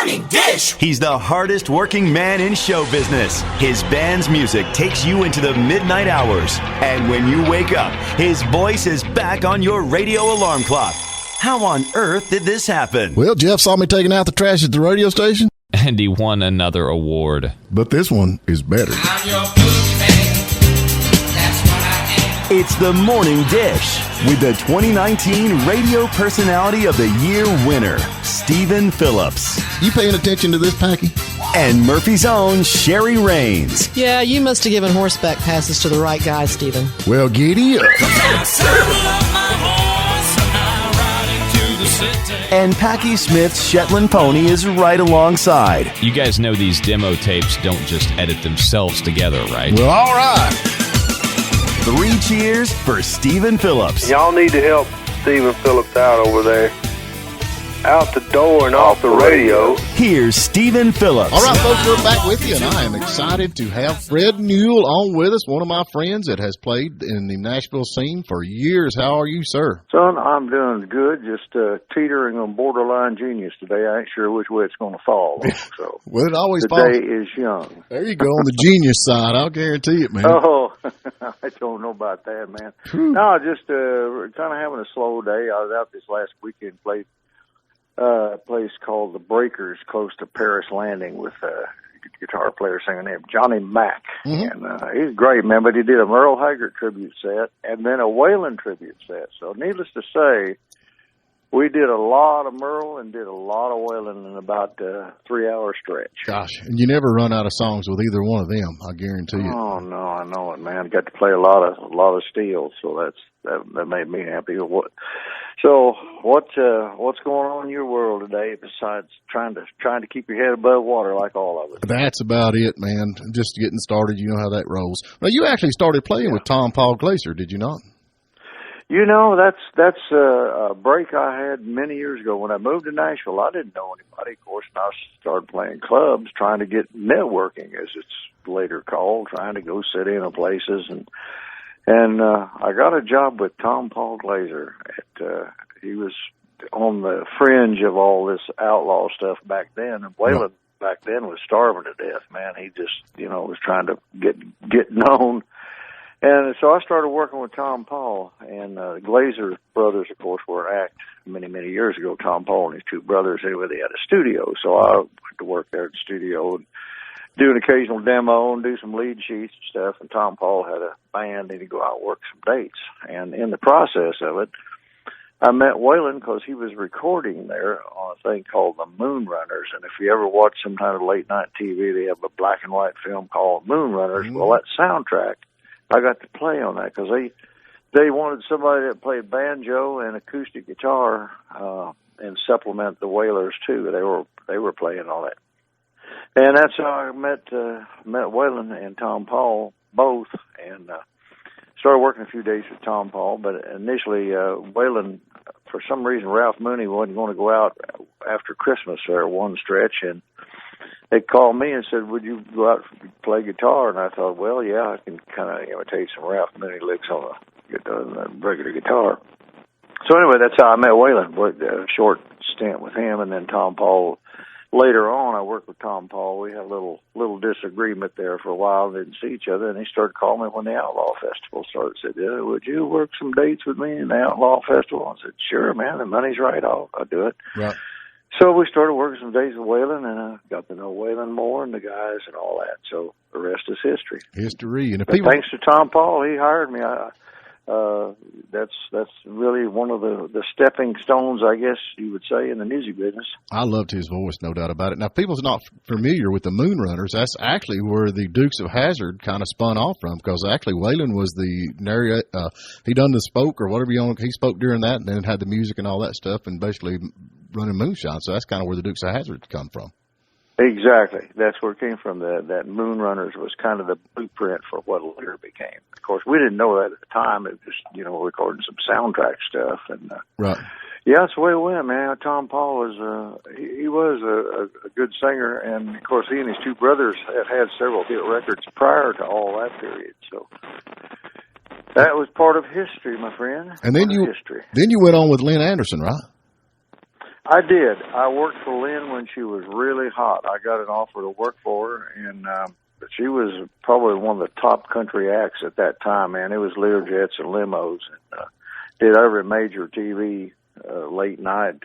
Morning Dish. He's the hardest working man in show business. His band's music takes you into the midnight hours. And when you wake up, his voice is back on your radio alarm clock. How on earth did this happen? Well, Jeff saw me taking out the trash at the radio station. And he won another award. But this one is better. I'm your boogeyman. That's what I am. It's the Morning Dish with the 2019 Radio Personality of the Year winner, Stephen Phillips. You paying attention to this, Packy? And Murphy's own Sherry Raines. Yeah, you must have given horseback passes to the right guy, Stephen. Well, giddy up. And Packy Smith's Shetland pony is right alongside. You guys know these demo tapes don't just edit themselves together, right? Well, all right. 3 cheers for Stephen Phillips. Y'all need to help Stephen Phillips out over there. Out the door and off the radio. Here's Stephen Phillips. All right, folks, we're back with you, and I am excited to have Fred Newell on with us, one of my friends that has played in the Nashville scene for years. How are you, sir? Son, I'm doing good, just teetering on borderline genius today. I ain't sure which way it's going to fall. So Well, it always the falls. day is young. There you go, on the genius side. I'll guarantee it, man. Oh, I don't know about that, man. No, just kind of having a slow day. I was out this last weekend, played a place called The Breakers close to Paris Landing with a guitar player singer named Johnny Mack. Mm-hmm. And he's great, man, but he did a Merle Haggard tribute set and then a Waylon tribute set. So needless to say, we did a lot of Merle and did a lot of Waylon in about a 3-hour stretch. Gosh, and you never run out of songs with either one of them, I guarantee you. Oh no, I know it, man. Got to play a lot of steel, so that made me happy. So what's going on in your world today besides trying to keep your head above water like all of us? That's about it, man. Just getting started. You know how that rolls. Well, you actually started playing with Tom Paul Glaser, did you not? You know, that's a break I had many years ago. When I moved to Nashville, I didn't know anybody, of course, and I started playing clubs, trying to get networking, as it's later called, trying to go sit in on places. And I got a job with Tom Paul Glaser. He was on the fringe of all this outlaw stuff back then, and Waylon back then was starving to death, man. He just, was trying to get known. And so I started working with Tom Paul, and the Glaser brothers, of course, were an act many, many years ago. Tom Paul and his 2 brothers, anyway, they had a studio. So I went to work there at the studio and do an occasional demo and do some lead sheets and stuff. And Tom Paul had a band, and he'd go out and work some dates. And in the process of it, I met Waylon because he was recording there on a thing called the Moon Runners. And if you ever watch some kind of late night TV, they have a black and white film called Moon Runners. Well, that soundtrack, I got to play on that because they wanted somebody that played banjo and acoustic guitar and supplement the Wailers too. They were playing all that, and that's how I met Waylon and Tom Paul both, and started working a few days with Tom Paul. But initially, Waylon, for some reason, Ralph Mooney wasn't going to go out after Christmas there one stretch, and they called me and said, would you go out and play guitar? And I thought, well, yeah, I can kind of imitate some Ralph Mooney licks on a regular guitar. So anyway, that's how I met Waylon. Worked a short stint with him, and then Tom Paul. Later on, I worked with Tom Paul. We had a little disagreement there for a while. Didn't see each other, and he started calling me when the Outlaw Festival started. Said, would you work some dates with me in the Outlaw Festival? I said, sure, man. The money's right. I'll do it. Right. So we started working some days with Waylon, and I got to know Waylon more and the guys and all that. So the rest is history. History. And thanks to Tom Paul, he hired me. That's really one of the stepping stones, I guess you would say, in the music business. I loved his voice, no doubt about it. Now, if people's not familiar with the Moon Runners, that's actually where the Dukes of Hazzard kind of spun off from, because actually Waylon was the narrator. He done the spoke or whatever he spoke during that, and then had the music and all that stuff, and basically running moonshine. So that's kind of where the Dukes of Hazzard come from. Exactly. That's where it came from. That Moon Runners was kind of the blueprint for what later became. Of course, we didn't know that at the time. It was just, recording some soundtrack stuff. And right. Yeah, that's the way it went, man. Tom Paul was he was a good singer, and of course, he and his 2 brothers have had several hit records prior to all that period. So that was part of history, my friend. And then you went on with Lynn Anderson, right? I did. I worked for Lynn when she was really hot. I got an offer to work for her, and she was probably one of the top country acts at that time, man. It was Learjets and limos, and did every major TV, late night,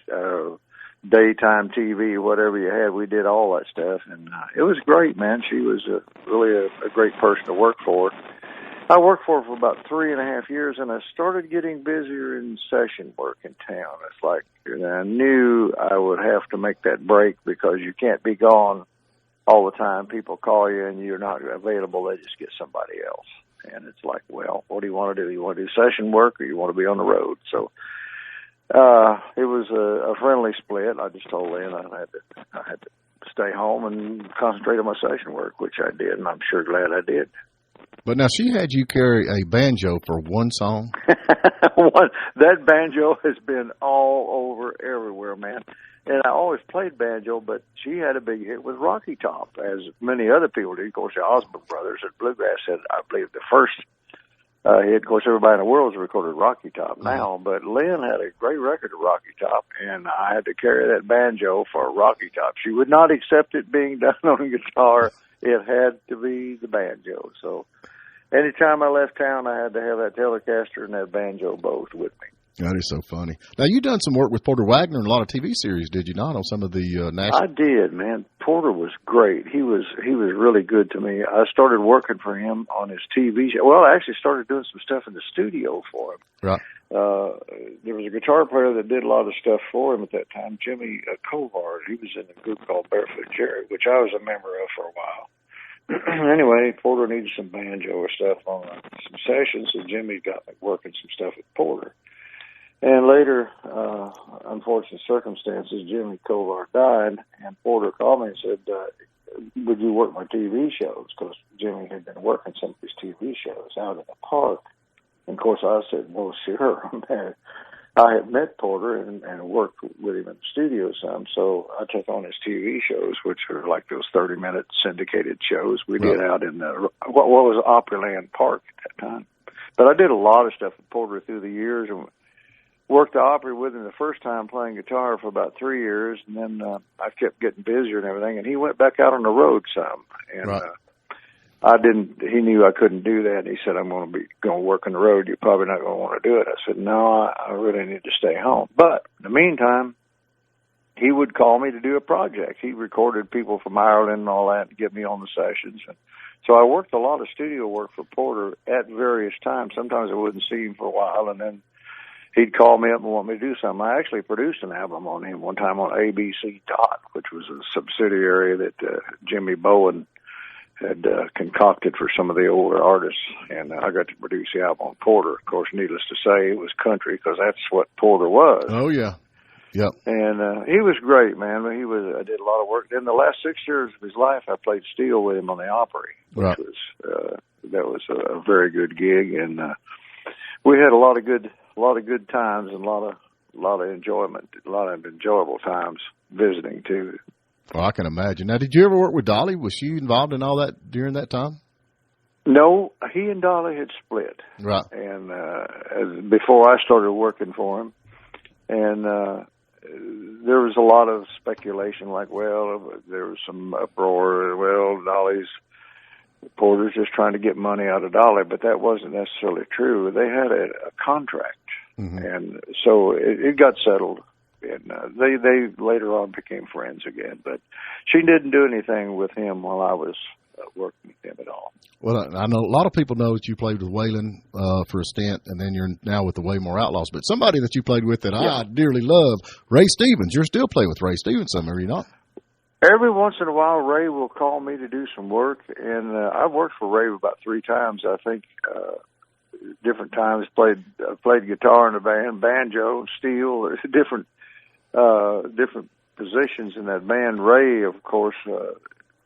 daytime TV, whatever you had. We did all that stuff, and it was great, man. She was really a great person to work for. I worked for her for about 3.5 years, and I started getting busier in session work in town. It's like I knew I would have to make that break because you can't be gone all the time. People call you and you're not available. They just get somebody else. And it's like, well, what do you want to do? You want to do session work or you want to be on the road? So it was a friendly split. I just told Lynn I had to stay home and concentrate on my session work, which I did, and I'm sure glad I did. But now she had you carry a banjo for one song. That banjo has been all over everywhere, man. And I always played banjo, but she had a big hit with Rocky Top, as many other people did. Of course, the Osmond Brothers at Bluegrass had, I believe, the first hit. Of course, everybody in the world has recorded Rocky Top now, but Lynn had a great record of Rocky Top, and I had to carry that banjo for Rocky Top. She would not accept it being done on a guitar. It had to be the banjo. So anytime I left town, I had to have that Telecaster and that banjo both with me. That is so funny. Now, you done some work with Porter Wagoner in a lot of TV series, did you not, on some of the national? I did, man. Porter was great. He was really good to me. I started working for him on his TV show. Well, I actually started doing some stuff in the studio for him. Right. There was a guitar player that did a lot of stuff for him at that time, Jimmy Covard. He was in a group called Barefoot Jerry, which I was a member of for a while. Anyway, Porter needed some banjo or stuff on some sessions, so Jimmy got me working some stuff with Porter. And later, unfortunate circumstances, Jimmy Covard died, and Porter called me and said, would you work my TV shows? Because Jimmy had been working some of his TV shows out in the park. And, of course, I said, well, sure. I had met Porter and worked with him in the studio some, so I took on his TV shows, which are like those 30-minute syndicated shows we did out in what was Opryland Park at that time. But I did a lot of stuff with Porter through the years, and worked the Opry with him the first time playing guitar for about 3 years, and then I kept getting busier and everything, and he went back out on the road some. And he knew I couldn't do that, and he said, I'm going to work on the road. You're probably not going to want to do it. I said, no, I really need to stay home. But in the meantime, he would call me to do a project. He recorded people from Ireland and all that and get me on the sessions. And so I worked a lot of studio work for Porter at various times. Sometimes I wouldn't see him for a while, and then he'd call me up and want me to do something. I actually produced an album on him one time on ABC Dot, which was a subsidiary that Jimmy Bowen had concocted for some of the older artists, and I got to produce the album on Porter. Of course, needless to say, it was country because that's what Porter was. Oh, yeah. Yep. And he was great, man. I did a lot of work. In the last 6 years of his life, I played steel with him on the Opry, which was a very good gig, and we had a lot of good times and a lot of enjoyment, a lot of enjoyable times visiting too. Well, I can imagine. Now, did you ever work with Dolly? Was she involved in all that during that time? No, he and Dolly had split. Right. And before I started working for him, and there was a lot of speculation, like, well, there was some uproar. Well, Porter's just trying to get money out of Dolly, but that wasn't necessarily true. They had a contract, and so it got settled. And they later on became friends again, but she didn't do anything with him while I was working with him at all. Well, I know a lot of people know that you played with Waylon for a stint, and then you're now with the Waymore Outlaws. But somebody that you played with that I dearly love, Ray Stevens. You're still playing with Ray Stevens, are you not? Every once in a while, Ray will call me to do some work, and I've worked for Ray about 3 times, I think. Different times, played guitar in the band, banjo, steel, different positions in that band. Ray, of course,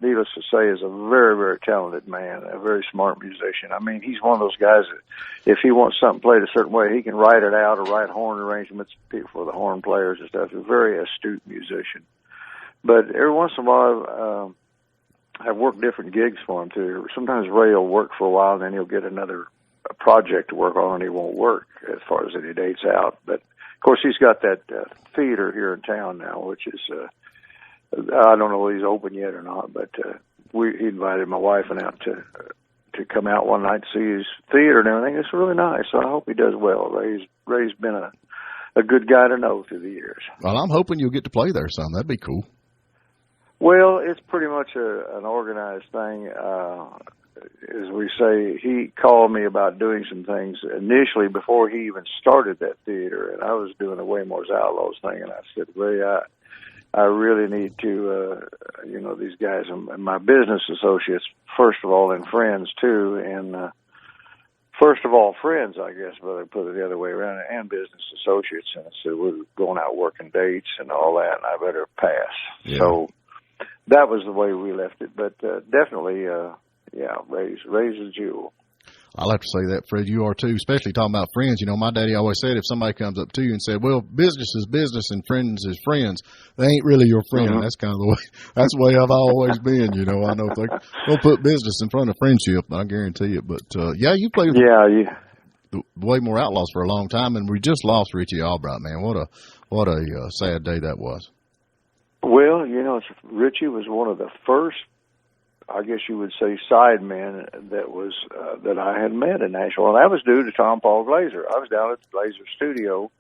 needless to say, is a very, very talented man, a very smart musician. I mean, he's one of those guys that if he wants something played a certain way, he can write it out or write horn arrangements for the horn players and stuff. He's a very astute musician. But every once in a while, I've worked different gigs for him, too. Sometimes Ray will work for a while, and then he'll get another project to work on, and he won't work as far as any dates out. But course, he's got that theater here in town now, which is, I don't know if he's open yet or not, but he invited my wife and out to come out one night to see his theater and everything. It's really nice, so I hope he does well. Ray's been a good guy to know through the years. Well, I'm hoping you'll get to play there some. That'd be cool. Well, it's pretty much an organized thing. As we say, he called me about doing some things initially before he even started that theater, and I was doing the Waymore's Outlaws thing, and I said, Ray, I really need to, these guys and my business associates, first of all, and friends too, and first of all, friends, I guess, but I put it the other way around, and business associates, and I said, we're going out working dates and all that, and I better pass. Yeah. So that was the way we left it, but definitely, Ray's a jewel. I'll have to say that, Fred, you are too, especially talking about friends. You know, my daddy always said if somebody comes up to you and said, well, business is business and friends is friends, they ain't really your friend. Mm-hmm. That's kind of the way I've always been, you know. I know they don't put business in front of friendship, I guarantee it. But, you played the Waymore Outlaws for a long time, and we just lost Richie Albright, man. What a sad day that was. Well, Richie was one of the first, I guess you would say, sidemen that I had met in Nashville. And that was due to Tom Paul Glazer. I was down at the Glazer studio,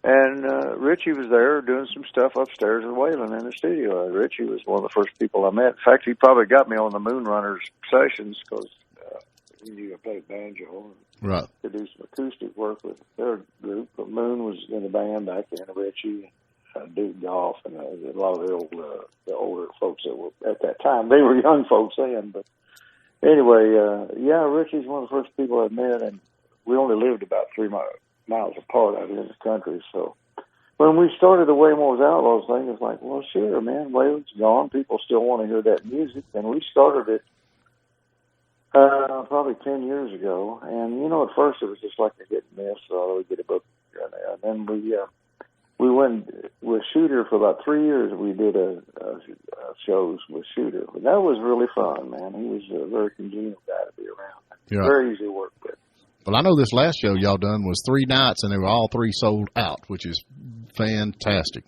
and Richie was there doing some stuff upstairs with Waylon in the studio. Richie was one of the first people I met. In fact, he probably got me on the Moonrunners sessions because he knew I played banjo. Right. To do some acoustic work with their group. But Moon was in the band back then, Richie. Duke Golf and a lot of the older folks that were at that time. They were young folks then, but anyway, Richie's one of the first people I met, and we only lived about 3 miles apart out here in the country. So when we started the Waymore's Outlaws thing, it's like, well, sure, man, Waylon's gone. People still want to hear that music, and we started it probably 10 years ago. And at first it was just like a hit and miss, so we get a book, and then we went with Shooter for about 3 years. We did shows with Shooter. And that was really fun, man. He was a very congenial guy to be around. Yeah. Very easy to work with. Well, I know this last show y'all done was 3 nights, and they were all 3 sold out, which is fantastic.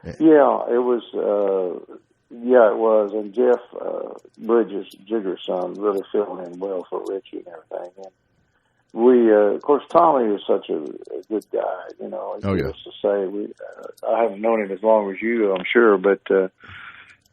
Yeah, it was. It was. And Jeff Bridges, Jigger's son, really filled in well for Richie and everything. And of course, Tommy is such a good guy, Needless to say, I haven't known him as long as you, I'm sure, but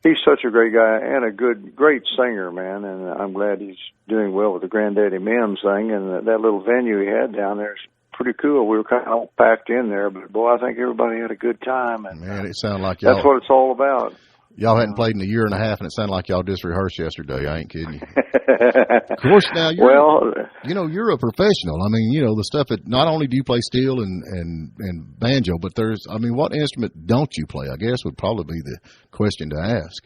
he's such a great guy and a great singer, man, and I'm glad he's doing well with the Granddaddy Mims thing, and that little venue he had down there is pretty cool. We were kind of all packed in there, but boy, I think everybody had a good time, and man, it sounded like y'all. That's what it's all about. Y'all hadn't played in a year and a half, and it sounded like y'all just rehearsed yesterday. I ain't kidding you. Of course, now you're a professional. I mean, the stuff that not only do you play steel and banjo, but what instrument don't you play? I guess would probably be the question to ask.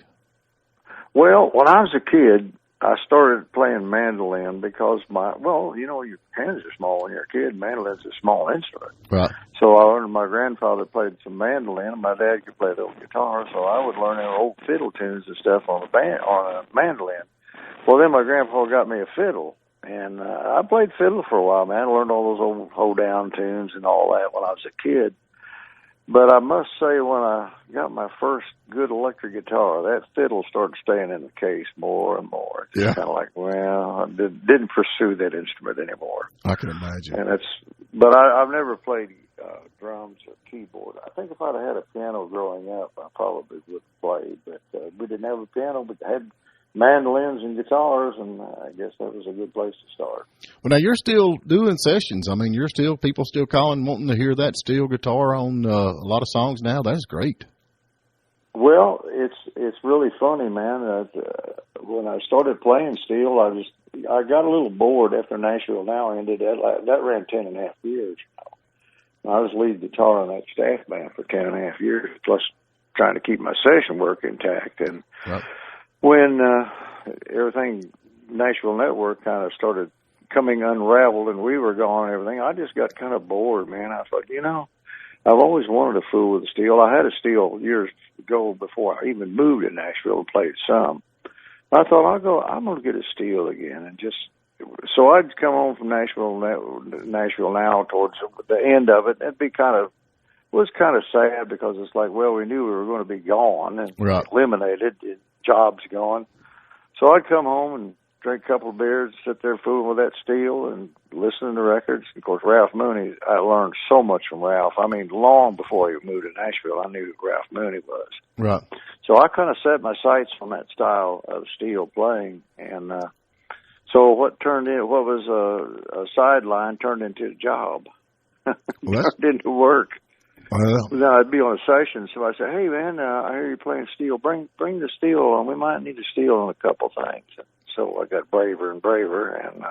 Well, when I was a kid, I started playing mandolin because your hands are small when you're a kid. Mandolin's a small instrument. Right. So I learned my grandfather played some mandolin, and my dad could play the old guitar, so I would learn old fiddle tunes and stuff on a mandolin. Well, then my grandpa got me a fiddle, and I played fiddle for a while, man. I learned all those old hold-down tunes and all that when I was a kid. But I must say, when I got my first good electric guitar, that fiddle started staying in the case more and more. It's kind of like, I didn't pursue that instrument anymore. I can imagine. But I've never played drums or keyboard. I think if I'd have had a piano growing up, I probably would have played. But we didn't have a piano, but had mandolins and guitars, and I guess that was a good place to start. Well, now you're still doing sessions. I mean, people still calling, wanting to hear that steel guitar on a lot of songs now. That's great. Well, it's really funny, man. When I started playing steel, I got a little bored after Nashville Now ended. That ran 10.5 years. I was lead guitar on that staff band for 10.5 years, plus trying to keep my session work intact. And when everything, Nashville Network kind of started coming unraveled and we were gone and everything, I just got kind of bored, man. I thought, I've always wanted to fool with a steel. I had a steel years ago before I even moved to Nashville and played some. I thought, I'm going to get a steel again and just so I'd come home from Nashville Now towards the end of it. It'd be was kind of sad because it's like, well, we knew we were going to be gone and eliminated, jobs gone. So I'd come home and drink a couple of beers, sit there fooling with that steel and listening to records. Of course, Ralph Mooney, I learned so much from Ralph. I mean, long before he moved to Nashville, I knew who Ralph Mooney was. Right. So I kind of set my sights on that style of steel playing. And so what was a sideline turned into a job. Turned into work. Now I'd be on a session, so I said, "Hey man, I hear you playing steel. Bring the steel, and we might need a steel on a couple things." So I got braver and braver, and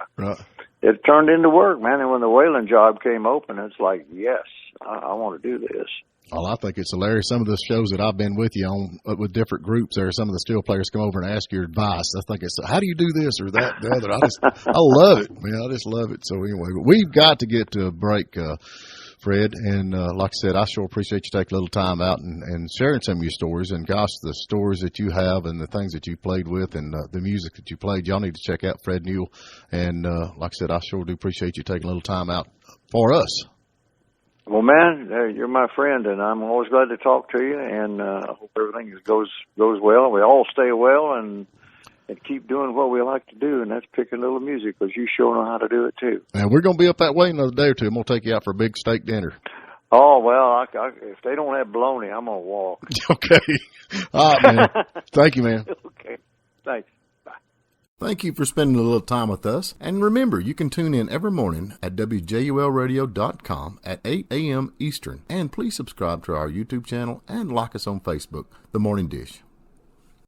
it turned into work, man. And when the Waylon job came open, it's like, yes, I want to do this. Well, I think it's hilarious. Some of the shows that I've been with you on with different groups, there some of the steel players come over and ask your advice. I think it's, how do you do this or that, the other? I love it, man. I just love it. So anyway, but we've got to get to a break. Fred, and like I said, I sure appreciate you taking a little time out and sharing some of your stories. And gosh, the stories that you have and the things that you played with and the music that you played, y'all need to check out Fred Newell. And like I said, I sure do appreciate you taking a little time out for us. Well, man, you're my friend, and I'm always glad to talk to you. And I hope everything goes well. We all stay well and keep doing what we like to do, and that's picking a little music, because you sure know how to do it, too. And we're going to be up that way another day or two. I'm going to take you out for a big steak dinner. Oh, well, if they don't have bologna, I'm going to walk. Okay. All right, man. Thank you, man. Okay. Thanks. Bye. Thank you for spending a little time with us. And remember, you can tune in every morning at WJULradio.com at 8 a.m. Eastern. And please subscribe to our YouTube channel and like us on Facebook, The Morning Dish.